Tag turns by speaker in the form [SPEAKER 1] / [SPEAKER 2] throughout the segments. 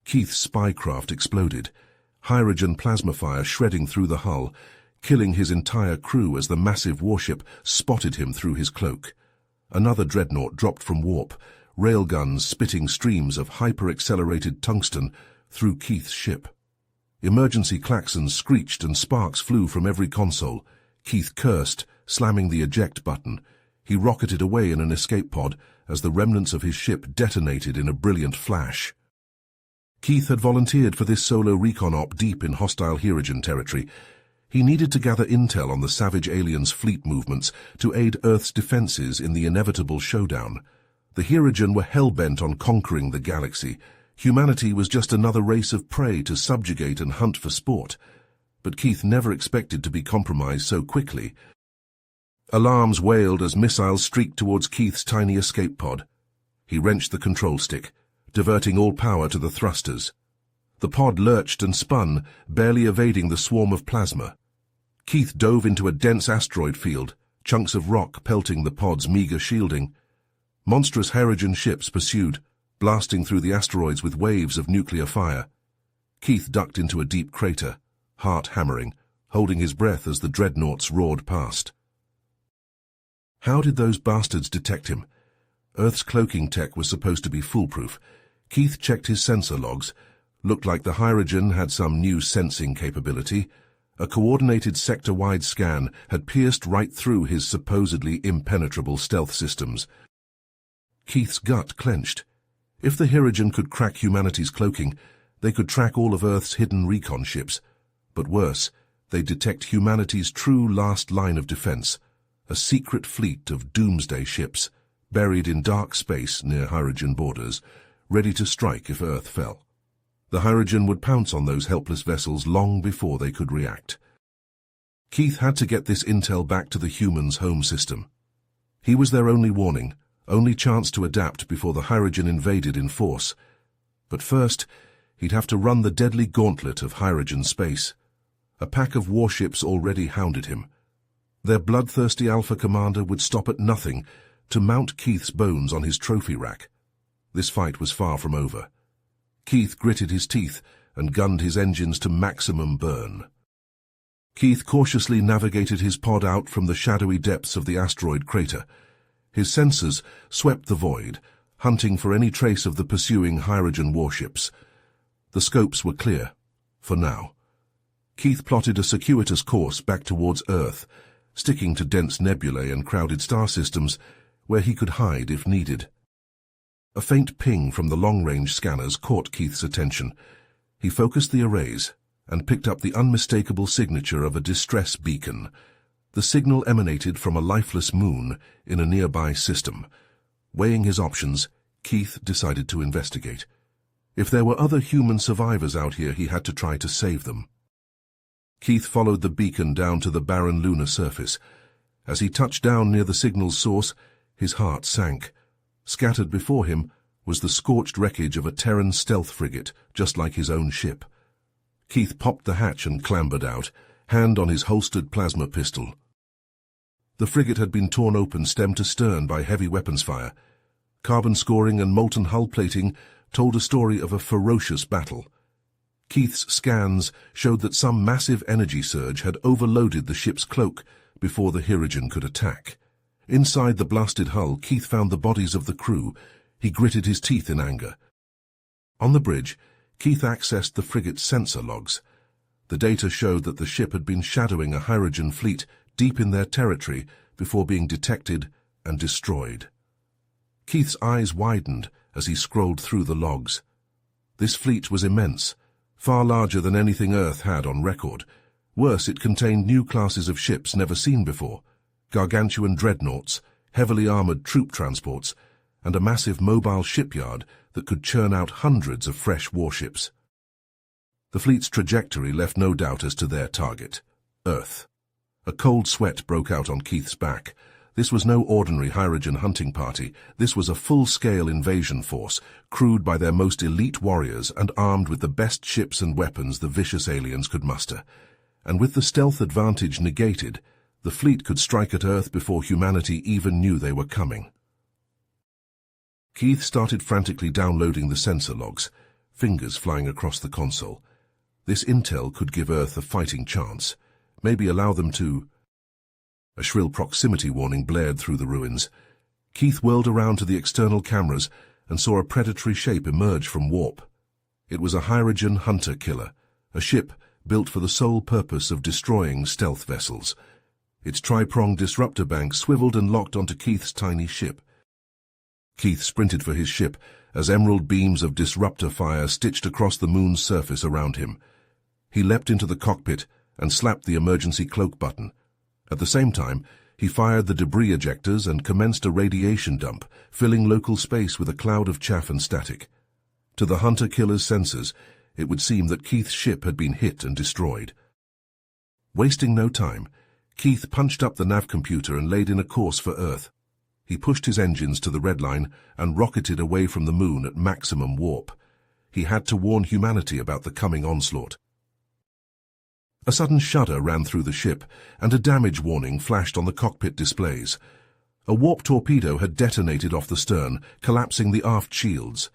[SPEAKER 1] Keith's spycraft exploded, hydrogen plasma fire shredding through the hull, killing his entire crew as the massive warship spotted him through his cloak. Another dreadnought dropped from warp, railguns spitting streams of hyper-accelerated tungsten through Keith's ship. Emergency klaxons screeched and sparks flew from every console. Keith cursed, slamming the eject button. He rocketed away in an escape pod as the remnants of his ship detonated in a brilliant flash. Keith had volunteered for this solo recon op deep in hostile Hirogen territory. He needed to gather intel on the savage aliens' fleet movements to aid Earth's defenses in the inevitable showdown. The Hirogen were hell-bent on conquering the galaxy. Humanity was just another race of prey to subjugate and hunt for sport. But Keith never expected to be compromised so quickly. Alarms wailed as missiles streaked towards Keith's tiny escape pod. He wrenched the control stick, diverting all power to the thrusters. The pod lurched and spun, barely evading the swarm of plasma. Keith dove into a dense asteroid field, chunks of rock pelting the pod's meager shielding. Monstrous Hirogen ships pursued, blasting through the asteroids with waves of nuclear fire. Keith ducked into a deep crater, heart hammering, holding his breath as the dreadnoughts roared past. How did those bastards detect him? Earth's cloaking tech was supposed to be foolproof. Keith checked his sensor logs. Looked like the Hirogen had some new sensing capability. A coordinated sector-wide scan had pierced right through his supposedly impenetrable stealth systems. Keith's gut clenched. If the Hirogen could crack humanity's cloaking, they could track all of Earth's hidden recon ships. But worse, they'd detect humanity's true last line of defense, a secret fleet of doomsday ships, buried in dark space near Hirogen borders, ready to strike if Earth fell. The Hirogen would pounce on those helpless vessels long before they could react. Keith had to get this intel back to the humans' home system. He was their only warning, only chance to adapt before the Hirogen invaded in force. But first, he'd have to run the deadly gauntlet of Hirogen space. A pack of warships already hounded him. Their bloodthirsty Alpha commander would stop at nothing to mount Keith's bones on his trophy rack. This fight was far from over. Keith gritted his teeth and gunned his engines to maximum burn. Keith cautiously navigated his pod out from the shadowy depths of the asteroid crater. His sensors swept the void, hunting for any trace of the pursuing Hirogen warships. The scopes were clear, for now. Keith plotted a circuitous course back towards Earth, sticking to dense nebulae and crowded star systems where he could hide if needed. A faint ping from the long-range scanners caught Keith's attention. He focused the arrays and picked up the unmistakable signature of a distress beacon. The signal emanated from a lifeless moon in a nearby system. Weighing his options, Keith decided to investigate. If there were other human survivors out here, he had to try to save them. Keith followed the beacon down to the barren lunar surface. As he touched down near the signal's source, his heart sank. Scattered before him was the scorched wreckage of a Terran stealth frigate, just like his own ship. Keith popped the hatch and clambered out, hand on his holstered plasma pistol. The frigate had been torn open stem to stern by heavy weapons fire. Carbon scoring and molten hull plating told a story of a ferocious battle. Keith's scans showed that some massive energy surge had overloaded the ship's cloak before the Hirogen could attack. Inside the blasted hull, Keith found the bodies of the crew. He gritted his teeth in anger. On the bridge, Keith accessed the frigate's sensor logs. The data showed that the ship had been shadowing a Hirogen fleet deep in their territory before being detected and destroyed. Keith's eyes widened as he scrolled through the logs. This fleet was immense, far larger than anything Earth had on record. Worse, it contained new classes of ships never seen before, gargantuan dreadnoughts, heavily armored troop transports, and a massive mobile shipyard that could churn out hundreds of fresh warships. The fleet's trajectory left no doubt as to their target, Earth. A cold sweat broke out on Keith's back. This was no ordinary Hirogen hunting party. This was a full-scale invasion force, crewed by their most elite warriors and armed with the best ships and weapons the vicious aliens could muster. And with the stealth advantage negated, the fleet could strike at Earth before humanity even knew they were coming. Keith started frantically downloading the sensor logs. fingers flying across the console. This intel could give Earth a fighting chance, maybe allow them to... A shrill proximity warning blared through the ruins. Keith whirled around to the external cameras and saw a predatory shape emerge from warp. It was a hydrogen hunter-killer, a ship built for the sole purpose of destroying stealth vessels. Its tri-pronged disruptor bank swiveled and locked onto Keith's tiny ship. Keith sprinted for his ship as emerald beams of disruptor fire stitched across the moon's surface around him. He leapt into the cockpit and slapped the emergency cloak button. At the same time, he fired the debris ejectors and commenced a radiation dump, filling local space with a cloud of chaff and static. To the hunter-killer's sensors, it would seem that Keith's ship had been hit and destroyed. Wasting no time, Keith punched up the nav computer and laid in a course for Earth. He pushed his engines to the red line and rocketed away from the moon at maximum warp. He had to warn humanity about the coming onslaught. A sudden shudder ran through the ship, and a damage warning flashed on the cockpit displays. A warp torpedo had detonated off the stern, collapsing the aft shields.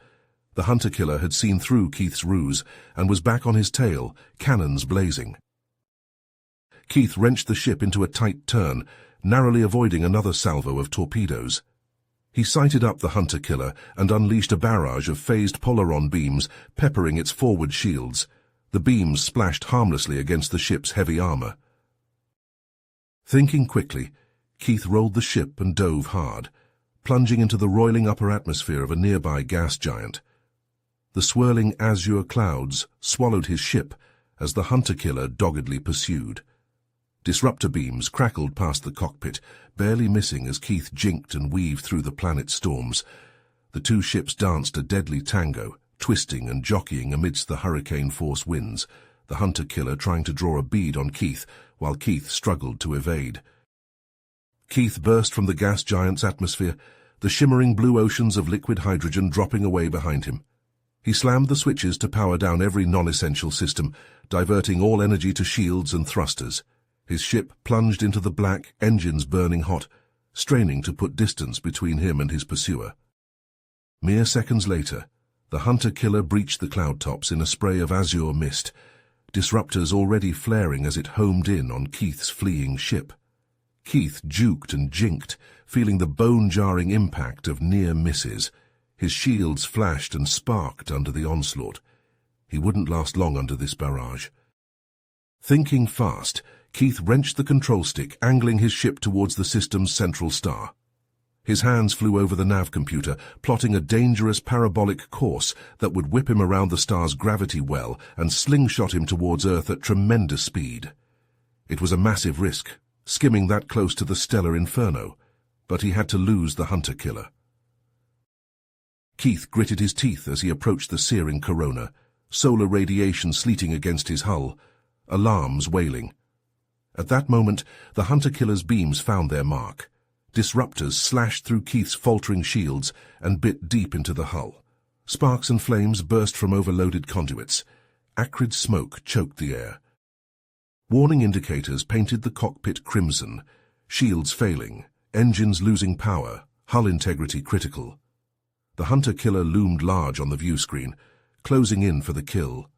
[SPEAKER 1] The hunter-killer had seen through Keith's ruse and was back on his tail, cannons blazing. Keith wrenched the ship into a tight turn, narrowly avoiding another salvo of torpedoes. He sighted up the hunter-killer and unleashed a barrage of phased polaron beams, peppering its forward shields. The beams splashed harmlessly against the ship's heavy armor. Thinking quickly, Keith rolled the ship and dove hard, plunging into the roiling upper atmosphere of a nearby gas giant. The swirling azure clouds swallowed his ship as the hunter-killer doggedly pursued. Disruptor beams crackled past the cockpit, barely missing as Keith jinked and weaved through the planet's storms. The two ships danced a deadly tango, twisting and jockeying amidst the hurricane-force winds, the hunter-killer trying to draw a bead on Keith, while Keith struggled to evade. Keith burst from the gas giant's atmosphere, the shimmering blue oceans of liquid hydrogen dropping away behind him. He slammed the switches to power down every non-essential system, diverting all energy to shields and thrusters. His ship plunged into the black, engines burning hot, straining to put distance between him and his pursuer. Mere seconds later, the hunter-killer breached the cloud tops in a spray of azure mist, disruptors already flaring as it homed in on Keith's fleeing ship. Keith juked and jinked, feeling the bone-jarring impact of near misses. His shields flashed and sparked under the onslaught. He wouldn't last long under this barrage. Thinking fast, Keith wrenched the control stick, angling his ship towards the system's central star. His hands flew over the nav computer, plotting a dangerous parabolic course that would whip him around the star's gravity well and slingshot him towards Earth at tremendous speed. It was a massive risk, skimming that close to the stellar inferno, but he had to lose the hunter-killer. Keith gritted his teeth as he approached the searing corona, solar radiation sleeting against his hull, alarms wailing. At that moment, the hunter-killer's beams found their mark. Disruptors slashed through Keith's faltering shields and bit deep into the hull. Sparks and flames burst from overloaded conduits. Acrid smoke choked the air. Warning indicators painted the cockpit crimson, shields failing, engines losing power, hull integrity critical. The hunter-killer loomed large on the view screen, closing in for the kill.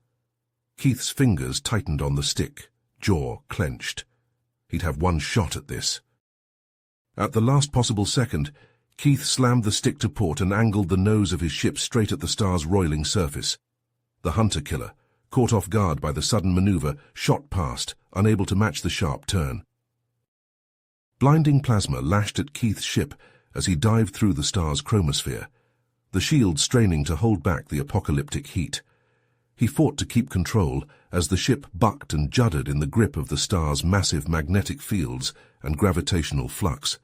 [SPEAKER 1] Keith's fingers tightened on the stick, jaw clenched. He'd have one shot at this. At the last possible second, Keith slammed the stick to port and angled the nose of his ship straight at the star's roiling surface. The hunter-killer, caught off guard by the sudden maneuver, shot past, unable to match the sharp turn. Blinding plasma lashed at Keith's ship as he dived through the star's chromosphere, the shield straining to hold back the apocalyptic heat. He fought to keep control as the ship bucked and juddered in the grip of the star's massive magnetic fields and gravitational flux.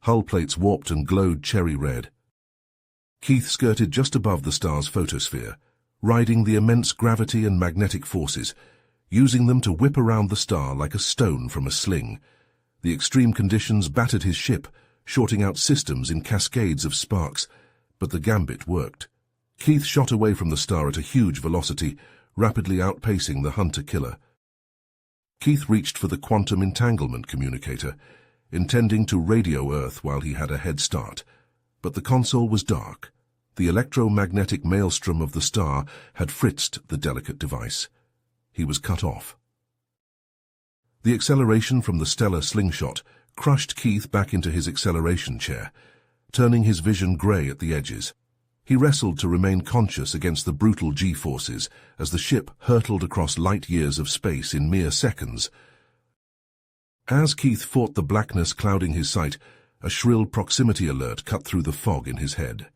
[SPEAKER 1] Hull plates warped and glowed cherry red. Keith skirted just above the star's photosphere, riding the immense gravity and magnetic forces, using them to whip around the star like a stone from a sling. The extreme conditions battered his ship, shorting out systems in cascades of sparks, but the gambit worked. Keith shot away from the star at a huge velocity, rapidly outpacing the hunter-killer. Keith reached for the quantum entanglement communicator, intending to radio Earth while he had a head start, but the console was dark. The electromagnetic maelstrom of the star had fritzed the delicate device. He was cut off. The acceleration from the stellar slingshot crushed Keith back into his acceleration chair, turning his vision grey at the edges. He wrestled to remain conscious against the brutal G-forces as the ship hurtled across light years of space in mere seconds. As Keith fought the blackness clouding his sight, a shrill proximity alert cut through the fog in his head.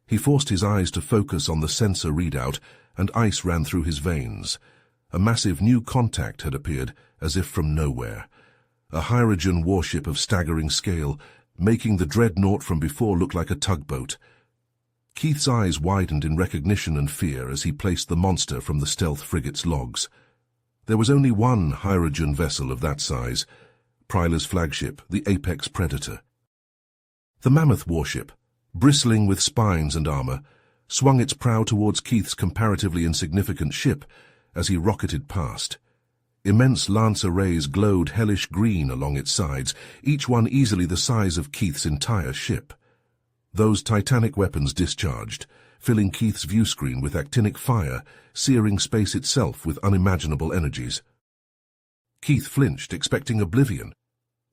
[SPEAKER 1] He forced his eyes to focus on the sensor readout, and ice ran through his veins. A massive new contact had appeared, as if from nowhere. A hydrogen warship of staggering scale, making the dreadnought from before look like a tugboat. Keith's eyes widened in recognition and fear as he placed the monster from the stealth frigate's logs. There was only one hydrogen vessel of that size, Pryla's flagship, the Apex Predator. The mammoth warship, bristling with spines and armor, swung its prow towards Keith's comparatively insignificant ship as he rocketed past. Immense Lancer rays glowed hellish green along its sides, each one easily the size of Keith's entire ship. Those titanic weapons discharged, filling Keith's viewscreen with actinic fire, searing space itself with unimaginable energies. Keith flinched, expecting oblivion,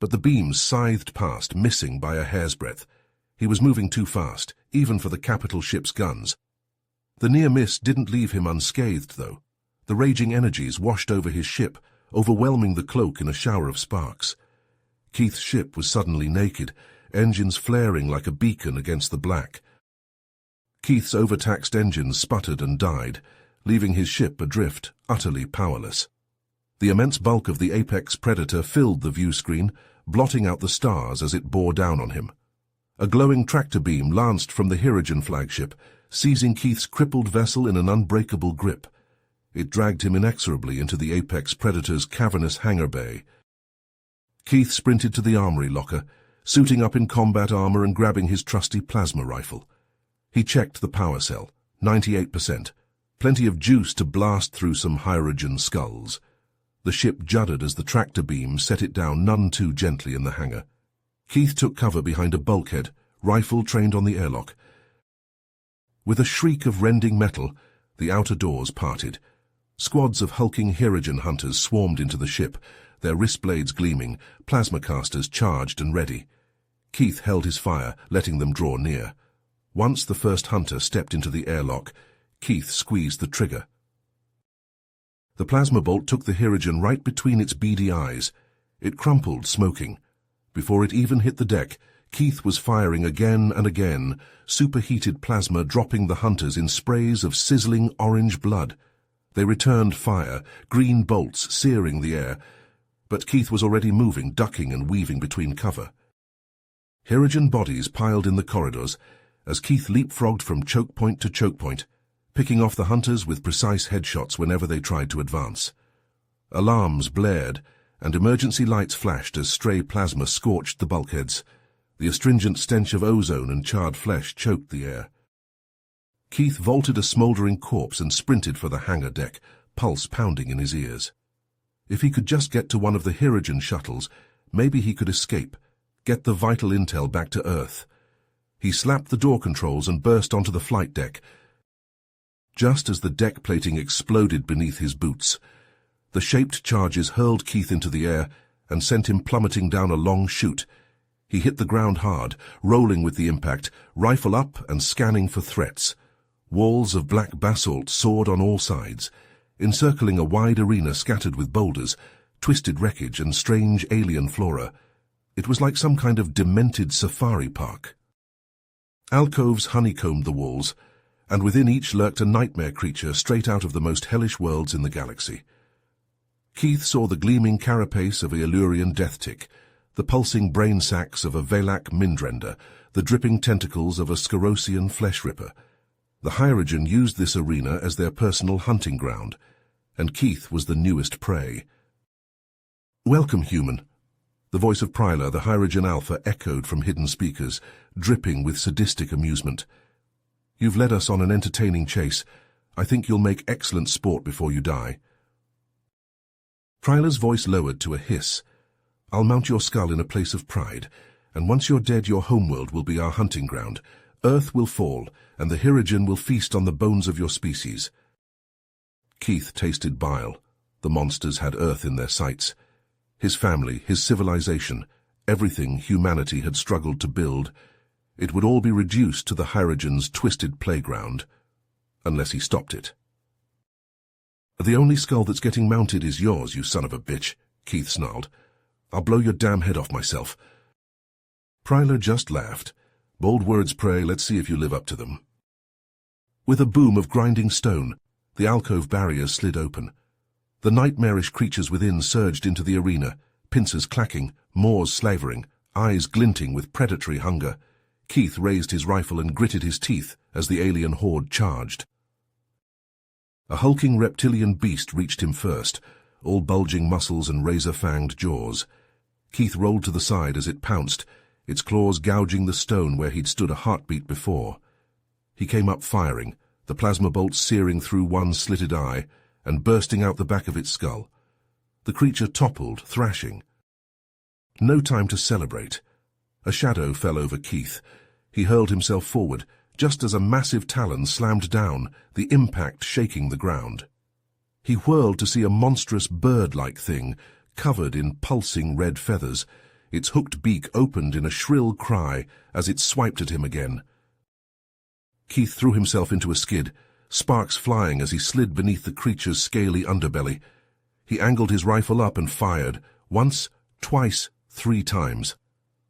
[SPEAKER 1] but the beams scythed past, missing by a hair's breadth. He was moving too fast, even for the capital ship's guns. The near miss didn't leave him unscathed, though. The raging energies washed over his ship, overwhelming the cloak in a shower of sparks. Keith's ship was suddenly naked, engines flaring like a beacon against the black. Keith's overtaxed engines sputtered and died, leaving his ship adrift, utterly powerless. The immense bulk of the Apex Predator filled the viewscreen, blotting out the stars as it bore down on him. A glowing tractor beam lanced from the Hydrogen flagship, seizing Keith's crippled vessel in an unbreakable grip. It dragged him inexorably into the Apex Predator's cavernous hangar bay. Keith sprinted to the armory locker, suiting up in combat armor and grabbing his trusty plasma rifle. He checked the power cell, 98%. Plenty of juice to blast through some hydrogen skulls. The ship juddered as the tractor beam set it down none too gently in the hangar. Keith took cover behind a bulkhead, rifle trained on the airlock. With a shriek of rending metal, the outer doors parted. Squads of hulking Hydrogen hunters swarmed into the ship, their wrist blades gleaming, plasma casters charged and ready. Keith held his fire, letting them draw near. Once the first hunter stepped into the airlock, Keith squeezed the trigger. The plasma bolt took the Hydrogen right between its beady eyes. It crumpled, smoking. Before it even hit the deck, Keith was firing again and again, superheated plasma dropping the hunters in sprays of sizzling orange blood. They returned fire, green bolts searing the air, but Keith was already moving, ducking and weaving between cover. Hydrogen bodies piled in the corridors as Keith leapfrogged from choke point to choke point, picking off the hunters with precise headshots whenever they tried to advance. Alarms blared, and emergency lights flashed as stray plasma scorched the bulkheads. The astringent stench of ozone and charred flesh choked the air. Keith vaulted a smouldering corpse and sprinted for the hangar deck, pulse pounding in his ears. If he could just get to one of the Hydrogen shuttles, maybe he could escape, get the vital intel back to Earth. He slapped the door controls and burst onto the flight deck. Just as the deck plating exploded beneath his boots, the shaped charges hurled Keith into the air and sent him plummeting down a long chute. He hit the ground hard, rolling with the impact, rifle up and scanning for threats. Walls of black basalt soared on all sides, encircling a wide arena scattered with boulders, twisted wreckage and strange alien flora. It was like some kind of demented safari park. Alcoves honeycombed the walls, and within each lurked a nightmare creature straight out of the most hellish worlds in the galaxy. Keith saw the gleaming carapace of a Illyrian death-tick, the pulsing brain sacs of a Velak Mindrender, the dripping tentacles of a Scarosian flesh-ripper. The Hydrogen used this arena as their personal hunting ground, and Keith was the newest prey. "Welcome, human." The voice of Pryla, the Hydrogen Alpha, echoed from hidden speakers, dripping with sadistic amusement. "You've led us on an entertaining chase. I think you'll make excellent sport before you die." Pryla's voice lowered to a hiss. "I'll mount your skull in a place of pride, and once you're dead your homeworld will be our hunting ground. Earth will fall, and the Hirogen will feast on the bones of your species. Keith tasted bile. The monsters had Earth in their sights. His family, his civilization, everything humanity had struggled to build, it would all be reduced to the Hirogen's twisted playground, unless he stopped it. The only skull that's getting mounted is yours, you son of a bitch, Keith snarled. I'll blow your damn head off myself. Prylar just laughed. Bold words, pray, let's see if you live up to them. With a boom of grinding stone, the alcove barrier slid open. The nightmarish creatures within surged into the arena, pincers clacking, maws slavering, eyes glinting with predatory hunger. Keith raised his rifle and gritted his teeth as the alien horde charged. A hulking reptilian beast reached him first, all bulging muscles and razor-fanged jaws. Keith rolled to the side as it pounced, its claws gouging the stone where he'd stood a heartbeat before. He came up firing, the plasma bolts searing through one slitted eye and bursting out the back of its skull. The creature toppled, thrashing. No time to celebrate. A shadow fell over Keith. He hurled himself forward, just as a massive talon slammed down, the impact shaking the ground. He whirled to see a monstrous bird-like thing, covered in pulsing red feathers. Its hooked beak opened in a shrill cry as it swiped at him again. Keith threw himself into a skid, sparks flying as he slid beneath the creature's scaly underbelly. He angled his rifle up and fired, once, twice, 3 times.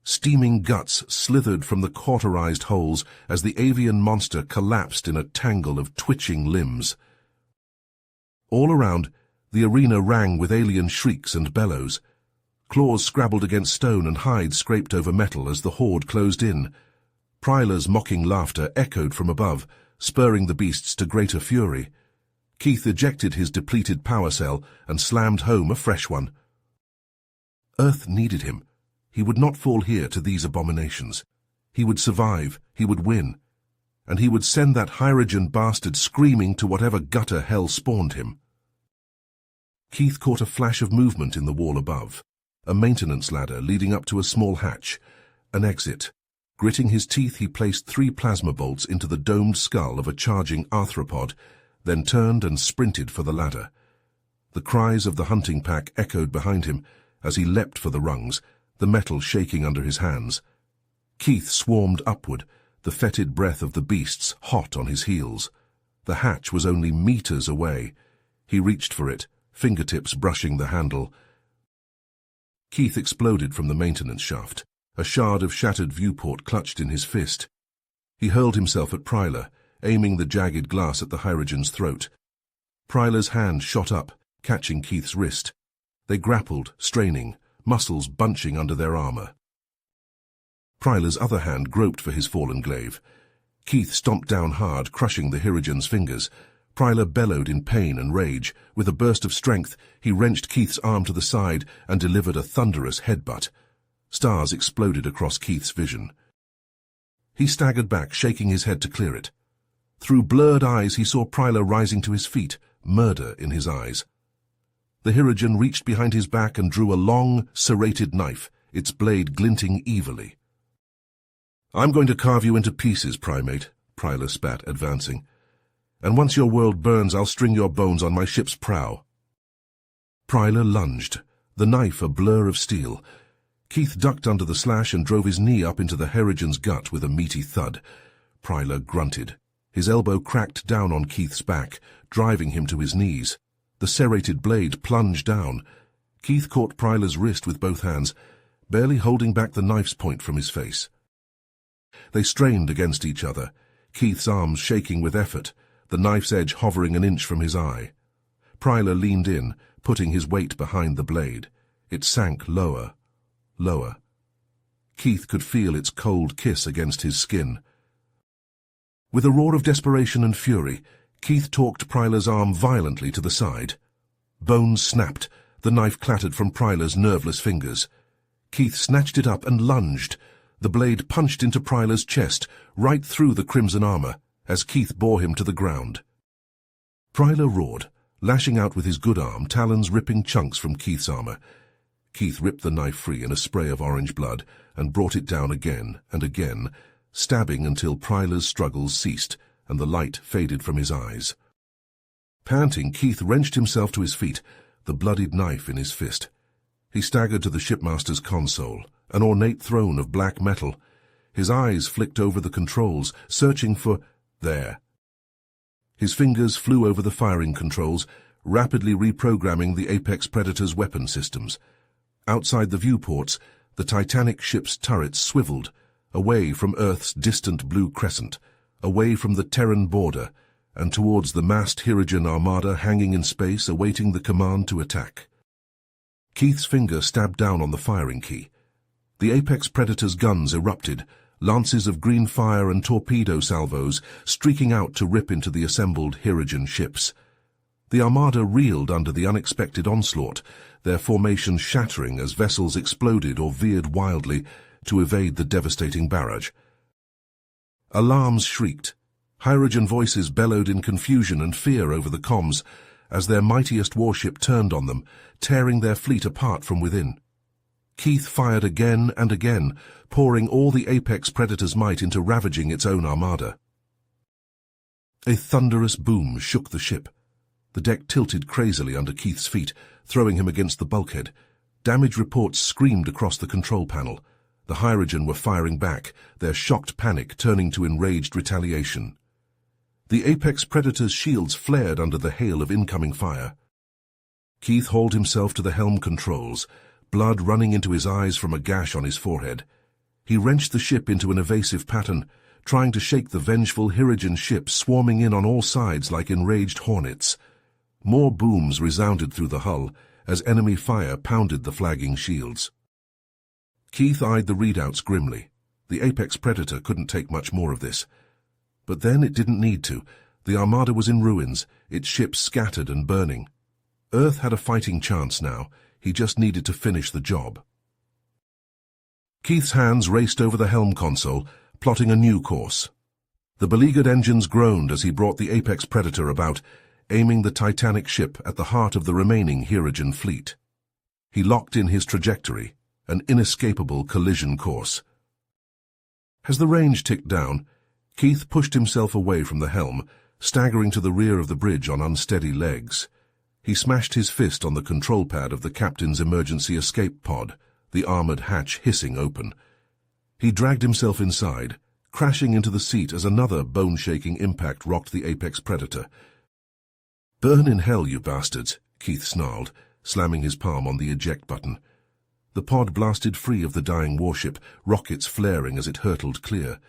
[SPEAKER 1] Steaming guts slithered from the cauterized holes as the avian monster collapsed in a tangle of twitching limbs. All around, the arena rang with alien shrieks and bellows. Claws scrabbled against stone and hides scraped over metal as the horde closed in. Prylar's mocking laughter echoed from above, spurring the beasts to greater fury. Keith ejected his depleted power cell and slammed home a fresh one. Earth needed him. He would not fall here to these abominations. He would survive, he would win, and he would send that Hirogen bastard screaming to whatever gutter hell spawned him. Keith caught a flash of movement in the wall above, a maintenance ladder leading up to a small hatch, an exit. Gritting his teeth, he placed 3 plasma bolts into the domed skull of a charging arthropod, then turned and sprinted for the ladder. The cries of the hunting pack echoed behind him as he leapt for the rungs, the metal shaking under his hands. Keith swarmed upward, the fetid breath of the beasts hot on his heels. The hatch was only meters away. He reached for it, fingertips brushing the handle. Keith exploded from the maintenance shaft, a shard of shattered viewport clutched in his fist. He hurled himself at Prylar, aiming the jagged glass at the Hirogen's throat. Prylar's hand shot up, catching Keith's wrist. They grappled, straining, muscles bunching under their armor. Prylar's other hand groped for his fallen glaive. Keith stomped down hard, crushing the Hirogen's fingers. Prylar bellowed in pain and rage. With a burst of strength, he wrenched Keith's arm to the side and delivered a thunderous headbutt. Stars exploded across Keith's vision. He staggered back, shaking his head to clear it. Through blurred eyes, he saw Prylar rising to his feet, murder in his eyes. The Hirogen reached behind his back and drew a long, serrated knife, its blade glinting evilly. "I'm going to carve you into pieces, primate," Prylar spat, advancing. "And once your world burns, I'll string your bones on my ship's prow." Prylar lunged, the knife a blur of steel. Keith ducked under the slash and drove his knee up into the Hirogen's gut with a meaty thud. Prylar grunted. His elbow cracked down on Keith's back, driving him to his knees. The serrated blade plunged down. Keith caught Prylar's wrist with both hands, barely holding back the knife's point from his face. They strained against each other, Keith's arms shaking with effort, the knife's edge hovering an inch from his eye. Prylar leaned in, putting his weight behind the blade. It sank lower, lower. Keith could feel its cold kiss against his skin. With a roar of desperation and fury, Keith torqued Prylar's arm violently to the side. Bones snapped, the knife clattered from Prylar's nerveless fingers. Keith snatched it up and lunged. The blade punched into Prylar's chest, right through the crimson armor, as Keith bore him to the ground. Prylar roared, lashing out with his good arm, talons ripping chunks from Keith's armor. Keith ripped the knife free in a spray of orange blood and brought it down again and again, stabbing until Pryla's struggles ceased and the light faded from his eyes. Panting, Keith wrenched himself to his feet, the bloodied knife in his fist. He staggered to the shipmaster's console, an ornate throne of black metal. His eyes flicked over the controls, searching for there. His fingers flew over the firing controls, rapidly reprogramming the apex predator's weapon systems. Outside the viewports, the Titanic ship's turrets swiveled, away from Earth's distant blue crescent, away from the Terran border, and towards the massed Hirogen armada hanging in space awaiting the command to attack. Keith's finger stabbed down on the firing key. The apex predator's guns erupted, lances of green fire and torpedo salvos streaking out to rip into the assembled Hirogen ships. The armada reeled under the unexpected onslaught, their formation shattering as vessels exploded or veered wildly to evade the devastating barrage. Alarms shrieked. Hirogen voices bellowed in confusion and fear over the comms as their mightiest warship turned on them, tearing their fleet apart from within. Keith fired again and again, pouring all the apex predator's might into ravaging its own armada. A thunderous boom shook the ship. The deck tilted crazily under Keith's feet, throwing him against the bulkhead. Damage reports screamed across the control panel. The Hirogen were firing back, their shocked panic turning to enraged retaliation. The apex predator's shields flared under the hail of incoming fire. Keith hauled himself to the helm controls, blood running into his eyes from a gash on his forehead. He wrenched the ship into an evasive pattern, trying to shake the vengeful Hirogen ships swarming in on all sides like enraged hornets. More booms resounded through the hull as enemy fire pounded the flagging shields. Keith eyed the readouts grimly. The apex predator couldn't take much more of this. But then it didn't need to. The armada was in ruins, its ships scattered and burning. Earth had a fighting chance now. He just needed to finish the job. Keith's hands raced over the helm console, plotting a new course. The beleaguered engines groaned as he brought the apex predator about, aiming the Titanic ship at the heart of the remaining Hirogen fleet. He locked in his trajectory, an inescapable collision course. As the range ticked down, Keith pushed himself away from the helm, staggering to the rear of the bridge on unsteady legs. He smashed his fist on the control pad of the captain's emergency escape pod, the armored hatch hissing open. He dragged himself inside, crashing into the seat as another bone-shaking impact rocked the apex predator. "Burn in hell, you bastards," Keith snarled, slamming his palm on the eject button. The pod blasted free of the dying warship, rockets flaring as it hurtled clear.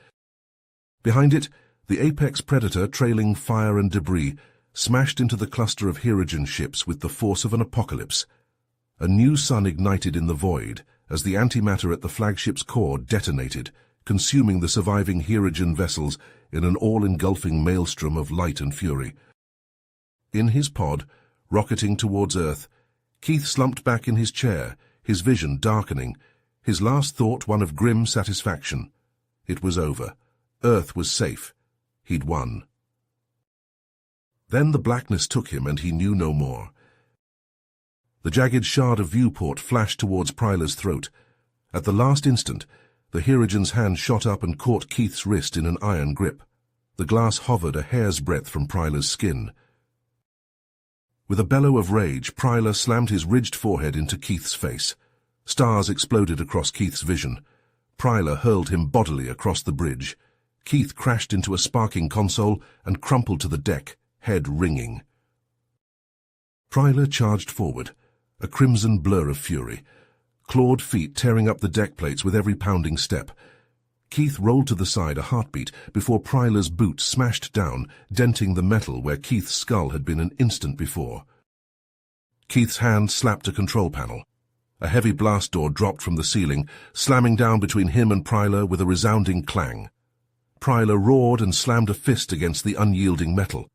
[SPEAKER 1] Behind it, the apex predator, trailing fire and debris, smashed into the cluster of Hirogen ships with the force of an apocalypse. A new sun ignited in the void as the antimatter at the flagship's core detonated, consuming the surviving Hirogen vessels in an all-engulfing maelstrom of light and fury. In his pod, rocketing towards Earth, Keith slumped back in his chair, his vision darkening, his last thought one of grim satisfaction. It was over. Earth was safe. He'd won. Then the blackness took him and he knew no more. The jagged shard of viewport flashed towards Pryla's throat. At the last instant, the Hirogen's hand shot up and caught Keith's wrist in an iron grip. The glass hovered a hair's breadth from Pryla's skin. With a bellow of rage, Pryla slammed his ridged forehead into Keith's face. Stars exploded across Keith's vision. Pryla hurled him bodily across the bridge. Keith crashed into a sparking console and crumpled to the deck, head ringing. Pryla charged forward, a crimson blur of fury, clawed feet tearing up the deck plates with every pounding step. Keith rolled to the side a heartbeat before Pryla's boot smashed down, denting the metal where Keith's skull had been an instant before. Keith's hand slapped a control panel. A heavy blast door dropped from the ceiling, slamming down between him and Pryla with a resounding clang. Pryla roared and slammed a fist against the unyielding metal.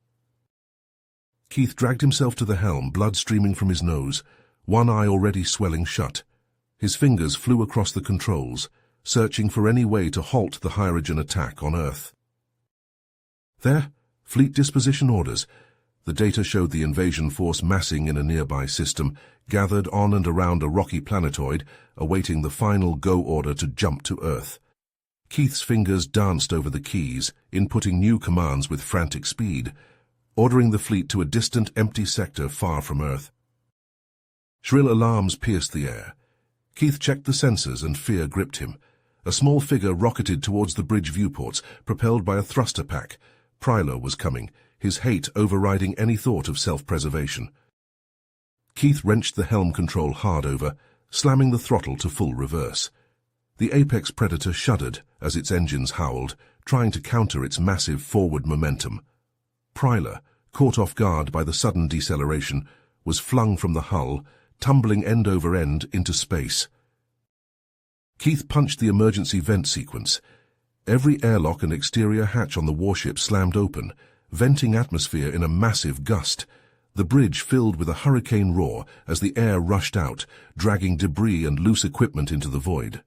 [SPEAKER 1] Keith dragged himself to the helm, blood streaming from his nose, one eye already swelling shut. His fingers flew across the controls, searching for any way to halt the Hirogen attack on Earth. There, fleet disposition orders. The data showed the invasion force massing in a nearby system, gathered on and around a rocky planetoid, awaiting the final go order to jump to Earth. Keith's fingers danced over the keys, inputting new commands with frantic speed, ordering the fleet to a distant, empty sector far from Earth. Shrill alarms pierced the air. Keith checked the sensors and fear gripped him. A small figure rocketed towards the bridge viewports, propelled by a thruster pack. Prylar was coming, his hate overriding any thought of self-preservation. Keith wrenched the helm control hard over, slamming the throttle to full reverse. The apex predator shuddered as its engines howled, trying to counter its massive forward momentum. Prylar, caught off guard by the sudden deceleration, was flung from the hull, tumbling end over end into space. Keith punched the emergency vent sequence. Every airlock and exterior hatch on the warship slammed open, venting atmosphere in a massive gust. The bridge filled with a hurricane roar as the air rushed out, dragging debris and loose equipment into the void.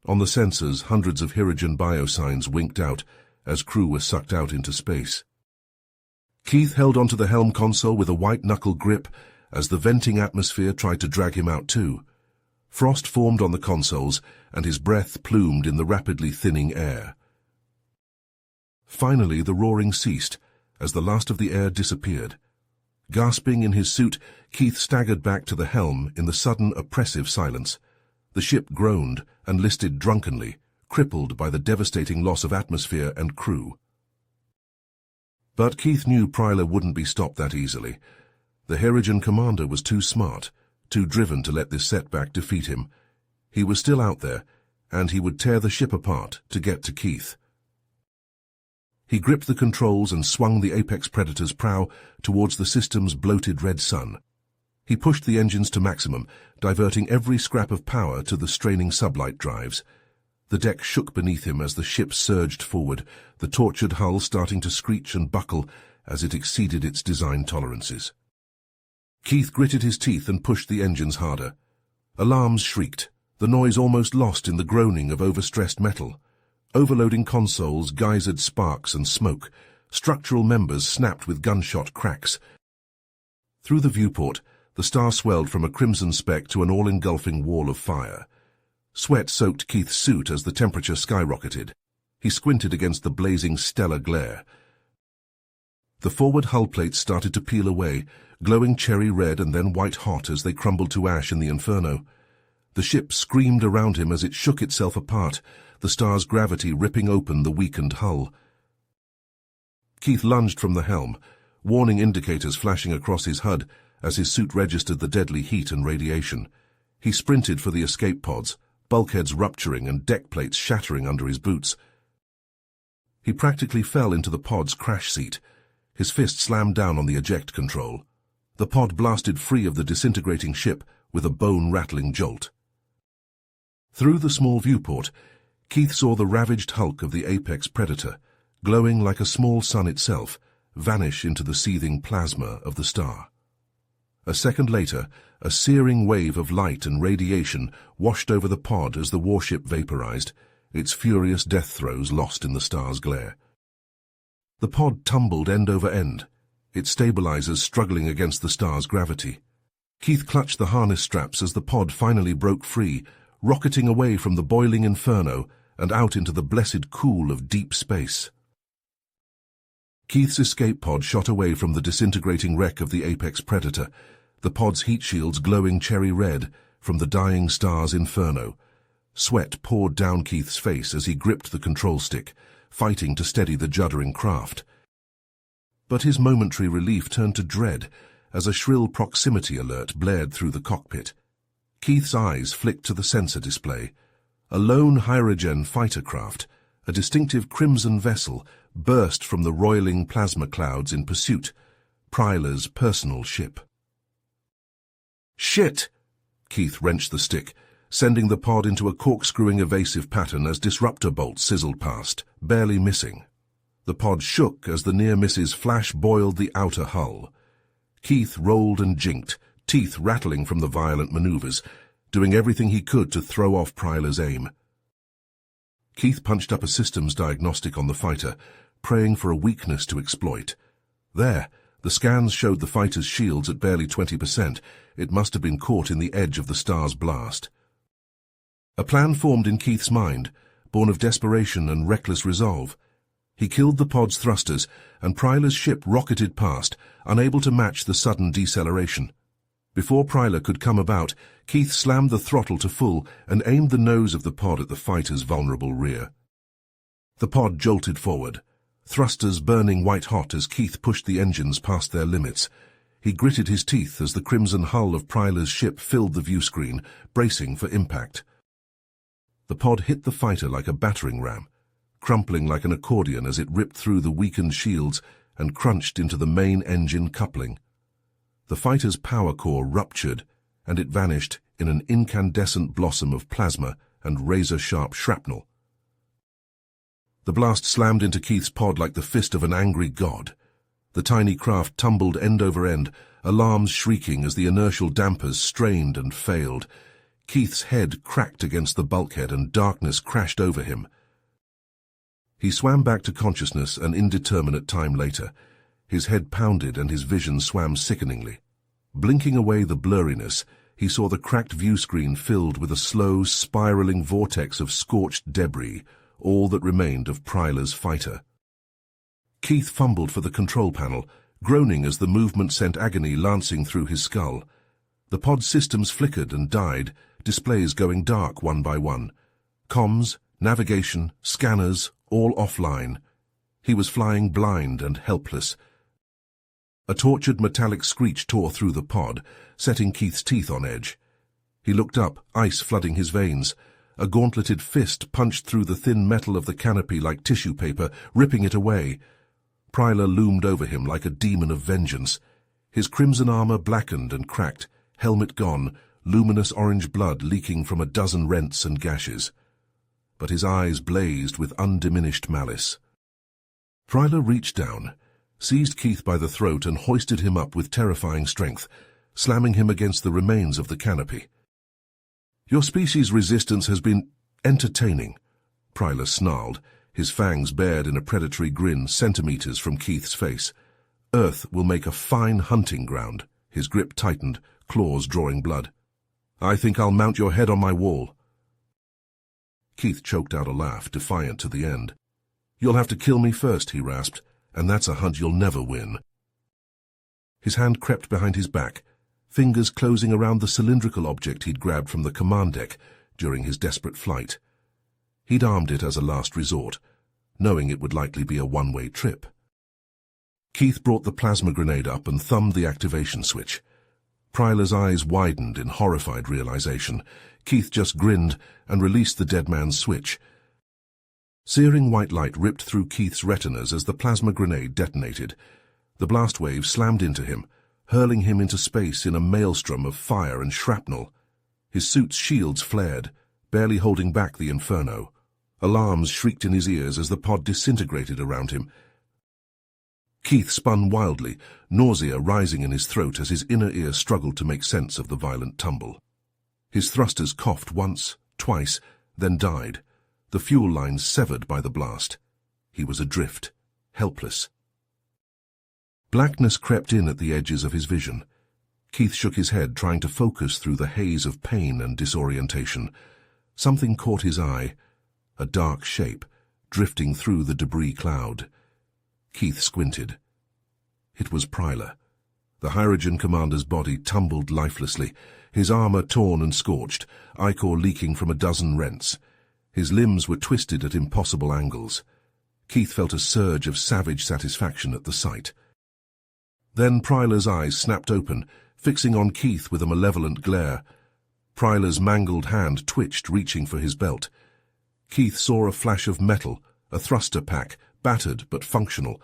[SPEAKER 1] On the sensors, hundreds of Hirogen biosigns winked out as crew were sucked out into space. Keith held onto the helm console with a white-knuckle grip as the venting atmosphere tried to drag him out too. Frost formed on the consoles, and his breath plumed in the rapidly thinning air. Finally, the roaring ceased as the last of the air disappeared. Gasping in his suit, Keith staggered back to the helm in the sudden, oppressive silence. The ship groaned and listed drunkenly, crippled by the devastating loss of atmosphere and crew. But Keith knew Prylar wouldn't be stopped that easily. The Hirogen commander was too smart, too driven to let this setback defeat him. He was still out there, and he would tear the ship apart to get to Keith. He gripped the controls and swung the apex predator's prow towards the system's bloated red sun. He pushed the engines to maximum, diverting every scrap of power to the straining sublight drives. The deck shook beneath him as the ship surged forward, the tortured hull starting to screech and buckle as it exceeded its design tolerances. Keith gritted his teeth and pushed the engines harder. Alarms shrieked, the noise almost lost in the groaning of overstressed metal. Overloading consoles geysered sparks and smoke. Structural members snapped with gunshot cracks. Through the viewport, the star swelled from a crimson speck to an all-engulfing wall of fire. Sweat soaked Keith's suit as the temperature skyrocketed. He squinted against the blazing stellar glare. The forward hull plates started to peel away, glowing cherry red and then white hot as they crumbled to ash in the inferno. The ship screamed around him as it shook itself apart, the star's gravity ripping open the weakened hull. Keith lunged from the helm, warning indicators flashing across his HUD as his suit registered the deadly heat and radiation. He sprinted for the escape pods, bulkheads rupturing and deck plates shattering under his boots. He practically fell into the pod's crash seat. His fist slammed down on the eject control. The pod blasted free of the disintegrating ship with a bone-rattling jolt. Through the small viewport, Keith saw the ravaged hulk of the apex predator, glowing like a small sun itself, vanish into the seething plasma of the star. A second later, a searing wave of light and radiation washed over the pod as the warship vaporized, its furious death throes lost in the star's glare. The pod tumbled end over end, its stabilizers struggling against the star's gravity. Keith clutched the harness straps as the pod finally broke free, rocketing away from the boiling inferno and out into the blessed cool of deep space. Keith's escape pod shot away from the disintegrating wreck of the apex predator, the pod's heat shields glowing cherry red from the dying star's inferno. Sweat poured down Keith's face as he gripped the control stick, fighting to steady the juddering craft. But his momentary relief turned to dread as a shrill proximity alert blared through the cockpit. Keith's eyes flicked to the sensor display. A lone Hirogen fighter craft, a distinctive crimson vessel, burst from the roiling plasma clouds in pursuit, Prylar's personal ship. "Shit!" Keith wrenched the stick, sending the pod into a corkscrewing evasive pattern as disruptor bolts sizzled past, barely missing. The pod shook as the near misses flash-boiled the outer hull. Keith rolled and jinked, teeth rattling from the violent maneuvers, doing everything he could to throw off Prylar's aim. Keith punched up a systems diagnostic on the fighter, praying for a weakness to exploit. There, the scans showed the fighter's shields at barely 20%. It must have been caught in the edge of the star's blast. A plan formed in Keith's mind, born of desperation and reckless resolve. He killed the pod's thrusters, and Pryla's ship rocketed past, unable to match the sudden deceleration. Before Pryla could come about, Keith slammed the throttle to full and aimed the nose of the pod at the fighter's vulnerable rear. The pod jolted forward, thrusters burning white-hot as Keith pushed the engines past their limits. He gritted his teeth as the crimson hull of Pryla's ship filled the viewscreen, bracing for impact. The pod hit the fighter like a battering ram, crumpling like an accordion as it ripped through the weakened shields and crunched into the main engine coupling. The fighter's power core ruptured, and it vanished in an incandescent blossom of plasma and razor-sharp shrapnel. The blast slammed into Keith's pod like the fist of an angry god. The tiny craft tumbled end over end, alarms shrieking as the inertial dampers strained and failed. Keith's head cracked against the bulkhead and darkness crashed over him. He swam back to consciousness an indeterminate time later. His head pounded and his vision swam sickeningly. Blinking away the blurriness, he saw the cracked viewscreen filled with a slow, spiraling vortex of scorched debris, all that remained of Pryla's fighter. Keith fumbled for the control panel, groaning as the movement sent agony lancing through his skull. The pod systems flickered and died, displays going dark one by one. Comms, navigation, scanners, all offline. He was flying blind and helpless. A tortured metallic screech tore through the pod, setting Keith's teeth on edge. He looked up, ice flooding his veins. A gauntleted fist punched through the thin metal of the canopy like tissue paper, ripping it away. Pryla loomed over him like a demon of vengeance. His crimson armor blackened and cracked, helmet gone, luminous orange blood leaking from a dozen rents and gashes. But his eyes blazed with undiminished malice. Pryla reached down, seized Keith by the throat and hoisted him up with terrifying strength, slamming him against the remains of the canopy. "Your species' resistance has been entertaining," Pryla snarled, his fangs bared in a predatory grin centimeters from Keith's face. "Earth will make a fine hunting ground." His grip tightened, claws drawing blood. "I think I'll mount your head on my wall." Keith choked out a laugh, defiant to the end. "You'll have to kill me first," he rasped, "and that's a hunt you'll never win." His hand crept behind his back, fingers closing around the cylindrical object he'd grabbed from the command deck during his desperate flight. He'd armed it as a last resort, knowing it would likely be a one-way trip. Keith brought the plasma grenade up and thumbed the activation switch. Pryla's eyes widened in horrified realization. Keith just grinned and released the dead man's switch. Searing white light ripped through Keith's retinas as the plasma grenade detonated. The blast wave slammed into him, hurling him into space in a maelstrom of fire and shrapnel. His suit's shields flared, barely holding back the inferno. Alarms shrieked in his ears as the pod disintegrated around him. Keith spun wildly, nausea rising in his throat as his inner ear struggled to make sense of the violent tumble. His thrusters coughed once, twice, then died, the fuel lines severed by the blast. He was adrift, helpless. Blackness crept in at the edges of his vision. Keith shook his head, trying to focus through the haze of pain and disorientation. Something caught his eye, a dark shape, drifting through the debris cloud. Keith squinted. It was Pryla. The Hirogen commander's body tumbled lifelessly, his armor torn and scorched, ichor leaking from a dozen rents. His limbs were twisted at impossible angles. Keith felt a surge of savage satisfaction at the sight. Then Pryla's eyes snapped open, fixing on Keith with a malevolent glare. Pryla's mangled hand twitched, reaching for his belt. Keith saw a flash of metal, a thruster pack, battered but functional.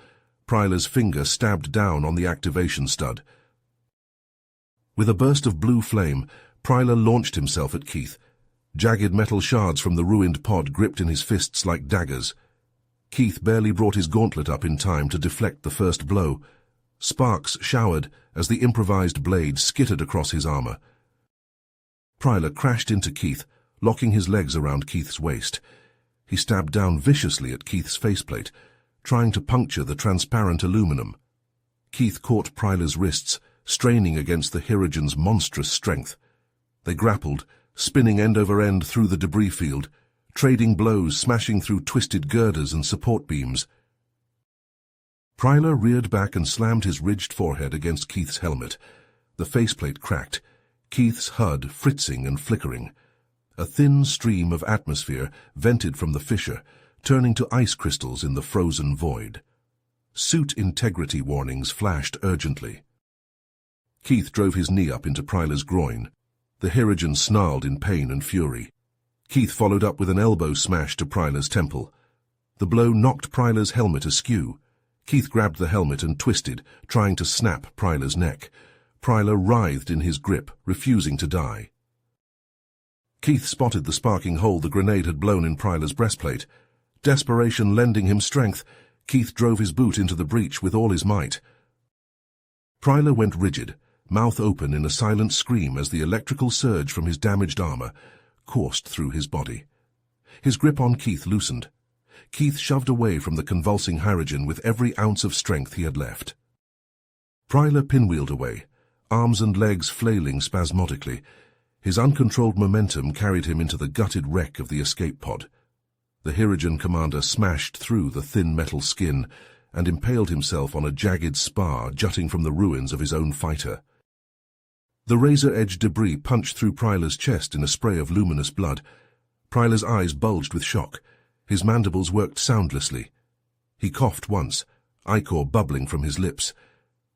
[SPEAKER 1] Pryla's finger stabbed down on the activation stud. With a burst of blue flame, Pryla launched himself at Keith. Jagged metal shards from the ruined pod gripped in his fists like daggers. Keith barely brought his gauntlet up in time to deflect the first blow. Sparks showered as the improvised blade skittered across his armor. Pryla crashed into Keith, locking his legs around Keith's waist. He stabbed down viciously at Keith's faceplate, trying to puncture the transparent aluminum. Keith caught Pryla's wrists, straining against the Hirogen's monstrous strength. They grappled, spinning end over end through the debris field, trading blows, smashing through twisted girders and support beams. Pryler reared back and slammed his ridged forehead against Keith's helmet. The faceplate cracked, Keith's HUD fritzing and flickering. A thin stream of atmosphere vented from the fissure, turning to ice crystals in the frozen void. Suit integrity warnings flashed urgently. Keith drove his knee up into Pryler's groin. The Hirogen snarled in pain and fury. Keith followed up with an elbow smash to Pryler's temple. The blow knocked Pryler's helmet askew. Keith grabbed the helmet and twisted, trying to snap Pryler's neck. Pryler writhed in his grip, refusing to die. Keith spotted the sparking hole the grenade had blown in Pryler's breastplate. Desperation lending him strength, Keith drove his boot into the breach with all his might. Pryler went rigid, mouth open in a silent scream as the electrical surge from his damaged armor coursed through his body. His grip on Keith loosened. Keith shoved away from the convulsing Hirogen with every ounce of strength he had left. Pryler pinwheeled away, arms and legs flailing spasmodically. His uncontrolled momentum carried him into the gutted wreck of the escape pod. The Hirogen commander smashed through the thin metal skin and impaled himself on a jagged spar jutting from the ruins of his own fighter. The razor-edged debris punched through Pryler's chest in a spray of luminous blood. Pryler's eyes bulged with shock. His mandibles worked soundlessly. He coughed once, ichor bubbling from his lips.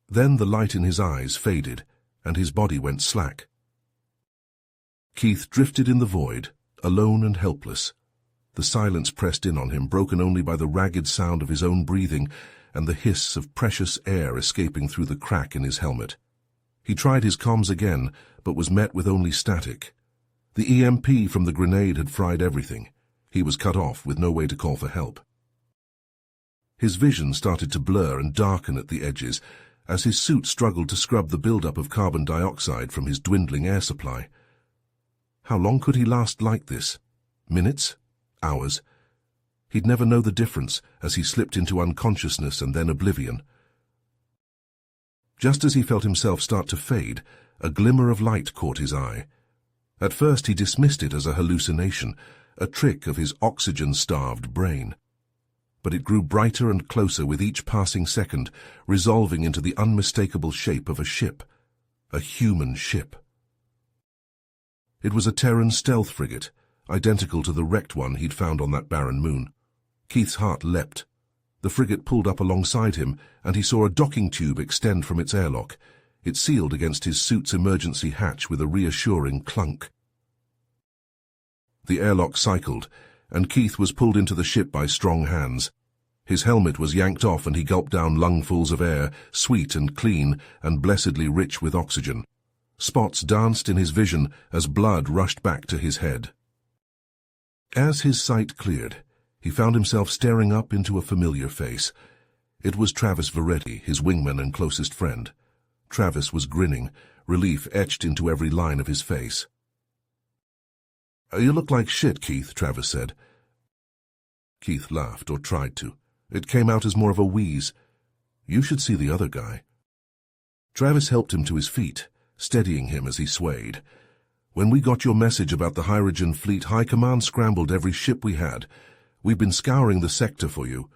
[SPEAKER 1] Then the light in his eyes faded, and his body went slack. Keith drifted in the void, alone and helpless. The silence pressed in on him, broken only by the ragged sound of his own breathing and the hiss of precious air escaping through the crack in his helmet. He tried his comms again, but was met with only static. The EMP from the grenade had fried everything. He was cut off with no way to call for help. His vision started to blur and darken at the edges as his suit struggled to scrub the buildup of carbon dioxide from his dwindling air supply. How long could he last like this? Minutes? Hours? He'd never know the difference as he slipped into unconsciousness and then oblivion. Just as he felt himself start to fade, a glimmer of light caught his eye. At first he dismissed it as a hallucination, a trick of his oxygen-starved brain. But it grew brighter and closer with each passing second, resolving into the unmistakable shape of a ship. A human ship. It was a Terran stealth frigate, identical to the wrecked one he'd found on that barren moon. Keith's heart leapt. The frigate pulled up alongside him, and he saw a docking tube extend from its airlock. It sealed against his suit's emergency hatch with a reassuring clunk. The airlock cycled, and Keith was pulled into the ship by strong hands. His helmet was yanked off and he gulped down lungfuls of air, sweet and clean and blessedly rich with oxygen. Spots danced in his vision as blood rushed back to his head. As his sight cleared, he found himself staring up into a familiar face. It was Travis Veretti, his wingman and closest friend. Travis was grinning, relief etched into every line of his face. "You look like shit, Keith," Travis said. Keith laughed, or tried to. It came out as more of a wheeze. "You should see the other guy." Travis helped him to his feet, steadying him as he swayed. "When we got your message about the Hirogen fleet, High Command scrambled every ship we had. We've been scouring the sector for you."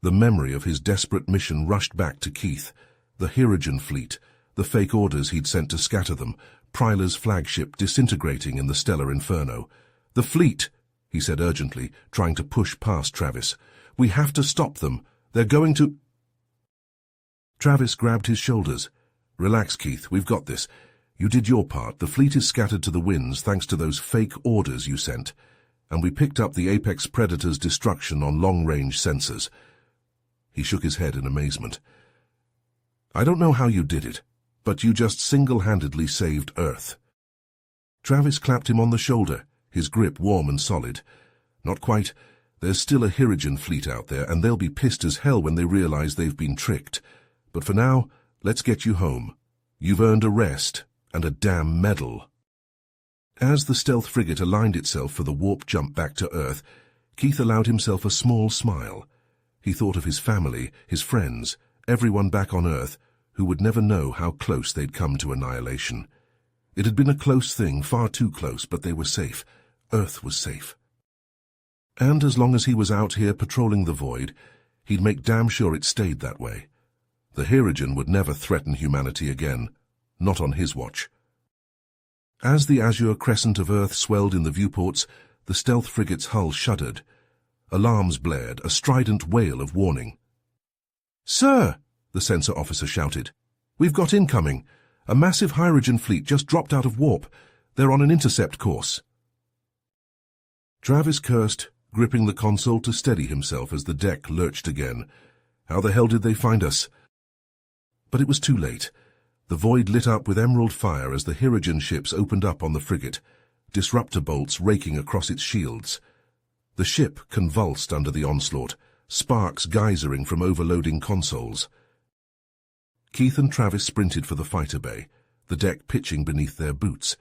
[SPEAKER 1] The memory of his desperate mission rushed back to Keith. The Hirogen fleet, the fake orders he'd sent to scatter them, Pryler's flagship disintegrating in the stellar inferno. "The fleet," he said urgently, trying to push past Travis. "We have to stop them. They're going to—" Travis grabbed his shoulders. "Relax, Keith, we've got this. You did your part. The fleet is scattered to the winds thanks to those fake orders you sent. And we picked up the apex predator's destruction on long-range sensors." He shook his head in amazement. "I don't know how you did it, but you just single-handedly saved Earth." Travis clapped him on the shoulder, his grip warm and solid. "Not quite. There's still a Hirogen fleet out there, and they'll be pissed as hell when they realize they've been tricked. But for now, let's get you home. You've earned a rest and a damn medal." As the stealth frigate aligned itself for the warp jump back to Earth, Keith allowed himself a small smile. He thought of his family, his friends, everyone back on Earth, who would never know how close they'd come to annihilation. It had been a close thing, far too close, but they were safe. Earth was safe. And as long as he was out here patrolling the void, he'd make damn sure it stayed that way. The Hirigen would never threaten humanity again, not on his watch. As the azure crescent of Earth swelled in the viewports, the stealth frigate's hull shuddered. Alarms blared, a strident wail of warning. "Sir!" the sensor officer shouted. "We've got incoming. A massive Hirigen fleet just dropped out of warp. They're on an intercept course." Travis cursed, gripping the console to steady himself as the deck lurched again. How the hell did they find us? But it was too late. The void lit up with emerald fire as the Hirigen ships opened up on the frigate, disruptor bolts raking across its shields. The ship convulsed under the onslaught, sparks geysering from overloading consoles. Keith and Travis sprinted for the fighter bay, the deck pitching beneath their boots.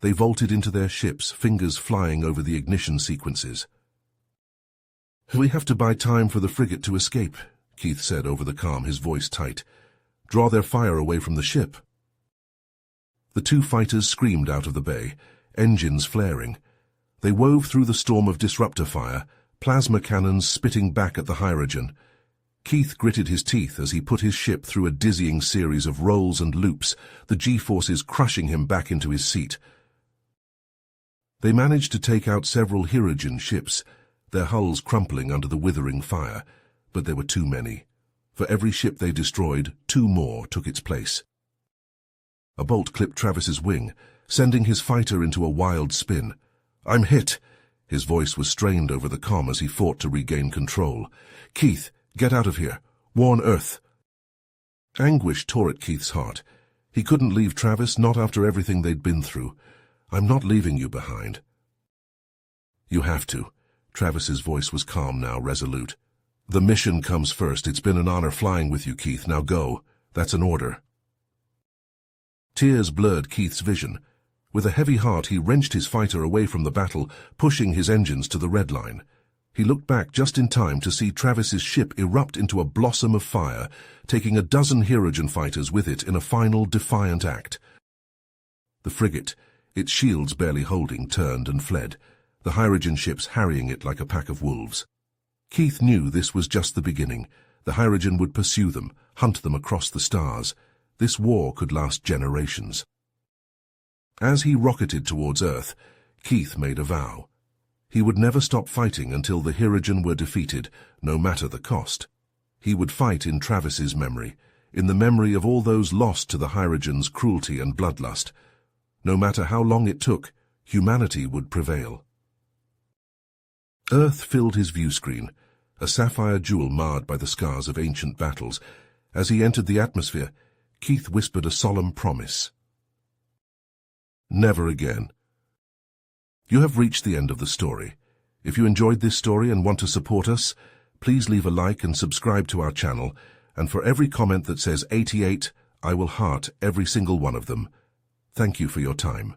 [SPEAKER 1] They vaulted into their ships, fingers flying over the ignition sequences. "We have to buy time for the frigate to escape," Keith said over the comm, his voice tight. "Draw their fire away from the ship." The two fighters screamed out of the bay, engines flaring. They wove through the storm of disruptor fire, plasma cannons spitting back at the Hirigen. Keith gritted his teeth as he put his ship through a dizzying series of rolls and loops, the G-forces crushing him back into his seat. They managed to take out several Hirigen ships, their hulls crumpling under the withering fire, but there were too many. For every ship they destroyed, two more took its place. A bolt clipped Travis's wing, sending his fighter into a wild spin. "I'm hit." His voice was strained over the comm as he fought to regain control. "Keith, get out of here. Warn Earth." Anguish tore at Keith's heart. He couldn't leave Travis, not after everything they'd been through. "I'm not leaving you behind." "You have to." Travis's voice was calm now, resolute. "The mission comes first. It's been an honor flying with you, Keith. Now go. That's an order." Tears blurred Keith's vision. With a heavy heart, he wrenched his fighter away from the battle, pushing his engines to the red line. He looked back just in time to see Travis's ship erupt into a blossom of fire, taking a dozen Hirigen fighters with it in a final defiant act. The frigate, its shields barely holding, turned and fled, the Hirigen ships harrying it like a pack of wolves. Keith knew this was just the beginning. The Hirigen would pursue them, hunt them across the stars. This war could last generations. As he rocketed towards Earth, Keith made a vow. He would never stop fighting until the Hirigen were defeated, no matter the cost. He would fight in Travis's memory, in the memory of all those lost to the Hirigen's cruelty and bloodlust. No matter how long it took, humanity would prevail. Earth filled his view screen, a sapphire jewel marred by the scars of ancient battles. As he entered the atmosphere, Keith whispered a solemn promise. Never again. You have reached the end of the story. If you enjoyed this story and want to support us, please leave a like and subscribe to our channel, and for every comment that says 88, I will heart every single one of them. Thank you for your time.